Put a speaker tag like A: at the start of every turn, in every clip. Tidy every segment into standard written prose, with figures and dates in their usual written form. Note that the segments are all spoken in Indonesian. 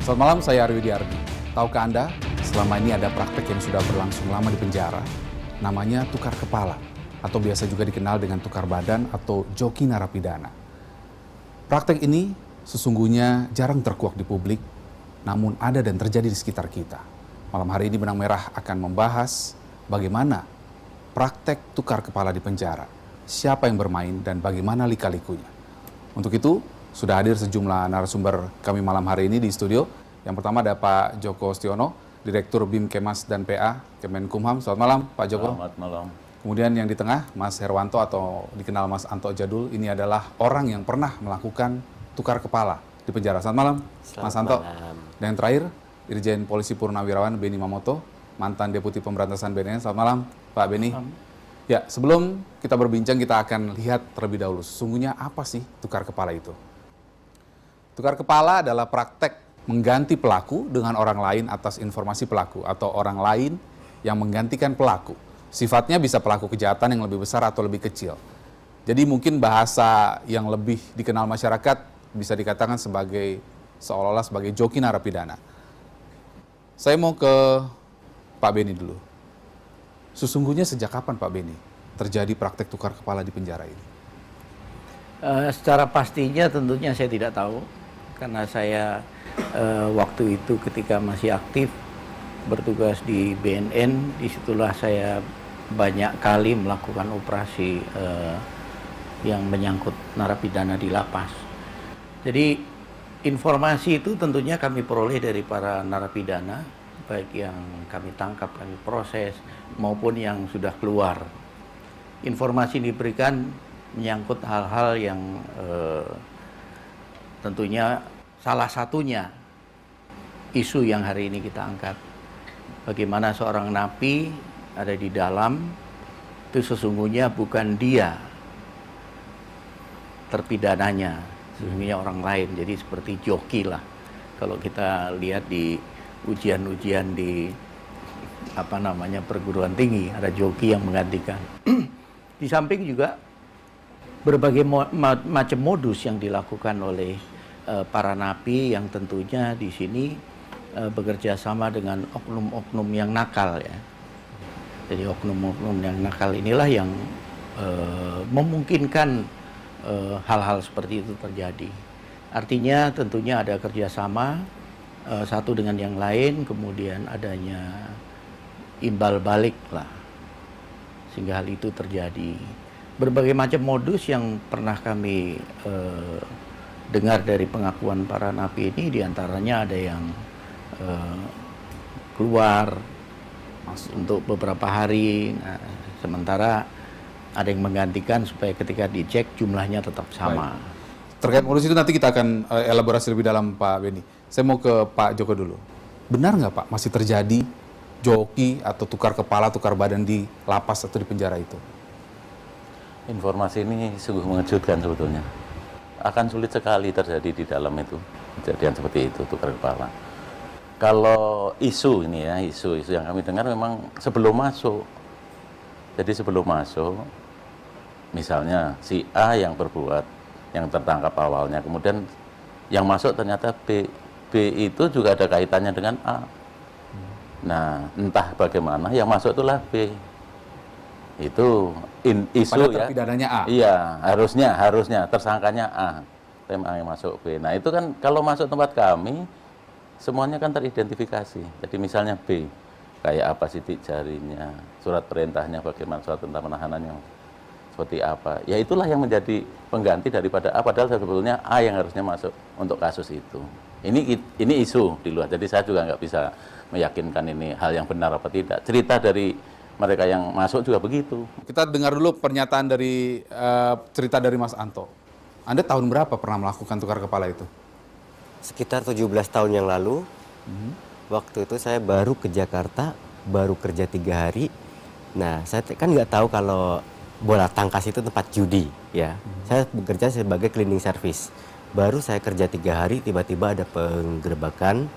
A: Selamat malam, saya Arwi Diardi. Tahukah Anda, selama ini ada praktek yang sudah berlangsung lama di penjara, namanya tukar kepala, atau biasa juga dikenal dengan tukar badan atau joki narapidana. Praktek ini sesungguhnya jarang terkuak di publik, namun ada dan terjadi di sekitar kita. Malam hari ini Benang Merah akan membahas bagaimana praktek tukar kepala di penjara, siapa yang bermain dan bagaimana lika-likunya. Untuk itu, sudah hadir sejumlah narasumber kami malam hari ini di studio. Yang pertama ada Pak Joko Stiono, Direktur BIM Kemas dan PA Kemenkumham. Selamat malam Pak Joko.
B: Selamat malam.
A: Kemudian yang di tengah Mas Herwanto atau dikenal Mas Anto Jadul. Ini adalah orang yang pernah melakukan tukar kepala di penjara. Selamat malam Mas Anto. Dan yang terakhir Irjen Polisi Purnawirawan Beni Mamoto, mantan Deputi Pemberantasan BNN. Selamat malam Pak Beni. Ya, sebelum kita berbincang kita akan lihat terlebih dahulu sesungguhnya apa sih tukar kepala itu. Tukar kepala adalah praktek mengganti pelaku dengan orang lain atas informasi pelaku atau orang lain yang menggantikan pelaku. Sifatnya bisa pelaku kejahatan yang lebih besar atau lebih kecil. Jadi mungkin bahasa yang lebih dikenal masyarakat bisa dikatakan sebagai seolah-olah sebagai joki narapidana. Saya mau ke Pak Beni dulu. Sesungguhnya sejak kapan Pak Beni terjadi praktek tukar kepala di penjara ini?
C: Secara pastinya tentunya saya tidak tahu. Karena saya waktu itu ketika masih aktif bertugas di BNN, disitulah saya banyak kali melakukan operasi yang menyangkut narapidana di lapas. Jadi informasi itu tentunya kami peroleh dari para narapidana, baik yang kami tangkap, kami proses, maupun yang sudah keluar. Informasi diberikan menyangkut hal-hal yang tentunya salah satunya isu yang hari ini kita angkat. Bagaimana seorang napi ada di dalam, itu sesungguhnya bukan dia terpidananya, sesungguhnya orang lain. Jadi seperti joki lah. Kalau kita lihat di ujian-ujian di perguruan tinggi, ada joki yang menggantikan. Di samping juga berbagai macam modus yang dilakukan oleh para napi yang tentunya di sini bekerja sama dengan oknum-oknum yang nakal ya. Jadi oknum-oknum yang nakal inilah yang memungkinkan hal-hal seperti itu terjadi. Artinya tentunya ada kerjasama satu dengan yang lain, kemudian adanya imbal balik lah, sehingga hal itu terjadi. Berbagai macam modus yang pernah kami dengar dari pengakuan para napi ini, diantaranya ada yang keluar untuk beberapa hari, sementara ada yang menggantikan supaya ketika dicek jumlahnya tetap sama.
A: Baik. Terkait modus itu nanti kita akan elaborasi lebih dalam Pak Beni. Saya mau ke Pak Joko dulu. Benar nggak Pak masih terjadi joki atau tukar kepala, tukar badan di lapas atau di penjara itu?
B: Informasi ini sungguh mengejutkan sebetulnya. Akan sulit sekali terjadi di dalam itu kejadian seperti itu, tukar kepala. Kalau isu ini ya, isu yang kami dengar memang sebelum masuk. Jadi sebelum masuk, misalnya si A yang berbuat, yang tertangkap awalnya, kemudian yang masuk ternyata B. B itu juga ada kaitannya dengan A. Nah, entah bagaimana yang masuk itulah B. Itu isu
A: pada
B: ya.
A: terpidananya A.
B: Iya, harusnya tersangkanya A. Tim A yang masuk B. Nah, itu kan kalau masuk tempat kami semuanya kan teridentifikasi. Jadi misalnya B, kayak apa sidik jarinya, surat perintahnya bagaimana, surat perintah penahanannya seperti apa. Ya itulah yang menjadi pengganti daripada A, padahal sebetulnya A yang harusnya masuk untuk kasus itu. Ini isu di luar. Jadi saya juga nggak bisa meyakinkan ini hal yang benar apa tidak. Cerita dari mereka yang masuk juga begitu.
A: Kita dengar dulu pernyataan dari cerita dari Mas Anto. Anda tahun berapa pernah melakukan tukar kepala itu?
D: Sekitar 17 tahun yang lalu. Waktu itu saya baru ke Jakarta, baru kerja 3 hari. Nah, saya kan nggak tahu kalau bola tangkas itu tempat judi, ya. Saya bekerja sebagai cleaning service. Baru saya kerja 3 hari, tiba-tiba ada penggerebekan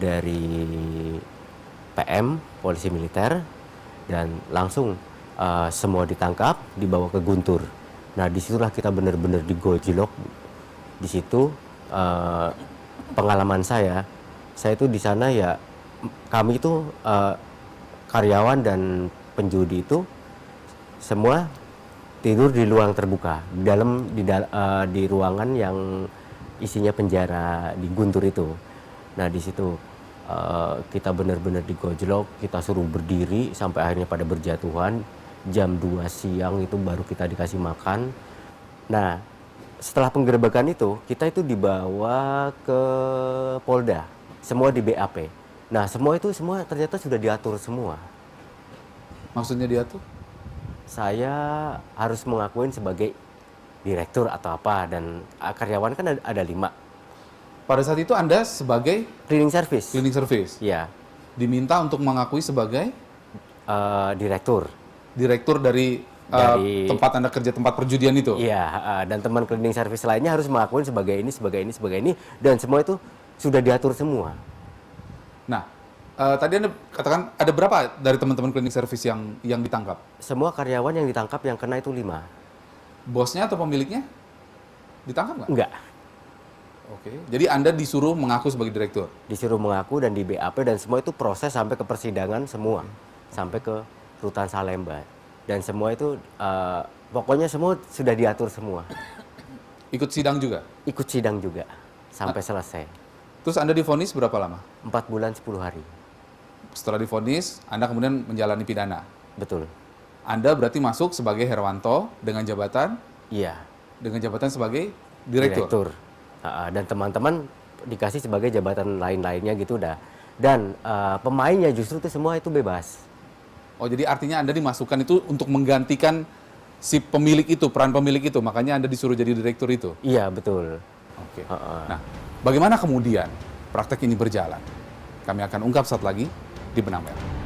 D: dari PM, polisi militer, dan langsung semua ditangkap, dibawa ke Guntur. Nah, disitulah kita benar-benar digojlok. Di situ pengalaman saya Saya itu di sana ya, kami itu karyawan dan penjudi itu semua tidur di ruang terbuka, di ruangan yang isinya penjara di Guntur itu. Nah di situ kita benar-benar digojlok, kita suruh berdiri sampai akhirnya pada berjatuhan. Jam 2 siang itu baru kita dikasih makan. Nah setelah penggerebekan itu kita itu dibawa ke Polda, semua di BAP. Nah semua ternyata sudah diatur semua.
A: Maksudnya dia tuh?
D: Saya harus mengakuin sebagai direktur atau apa, dan karyawan kan ada 5.
A: Pada saat itu Anda sebagai
D: Cleaning service.
A: cleaning service
D: Iya,
A: diminta untuk mengakui sebagai
D: direktur.
A: direktur dari tempat Anda kerja, tempat perjudian itu.
D: Iya, dan teman cleaning service lainnya harus mengakuin sebagai ini, sebagai ini, sebagai ini, dan semua itu sudah diatur semua.
A: Nah, tadi Anda katakan ada berapa dari teman-teman cleaning service yang ditangkap?
D: Semua karyawan yang ditangkap yang kena itu 5.
A: Bosnya atau pemiliknya ditangkap nggak?
D: Enggak,
A: Oke, jadi Anda disuruh mengaku sebagai direktur.
D: disuruh mengaku dan di BAP, dan semua itu proses sampai ke persidangan semua, sampai ke Rutan Salemba, dan semua itu pokoknya semua sudah diatur semua.
A: Ikut sidang juga.
D: Ikut sidang juga sampai selesai.
A: Terus Anda divonis berapa lama?
D: 4 bulan 10 hari.
A: Setelah divonis, Anda kemudian menjalani pidana.
D: Betul.
A: Anda berarti masuk sebagai Herwanto dengan jabatan
D: Iya.
A: sebagai direktur.
D: Dan teman-teman dikasih sebagai jabatan lain-lainnya gitu udah. Dan pemainnya justru itu semua itu bebas.
A: Oh, jadi artinya Anda dimasukkan itu untuk menggantikan si pemilik itu, peran pemilik itu. Makanya Anda disuruh jadi direktur itu.
D: Iya, betul.
A: Oke. Nah, bagaimana kemudian praktek ini berjalan? Kami akan ungkap saat lagi di Benang Merah.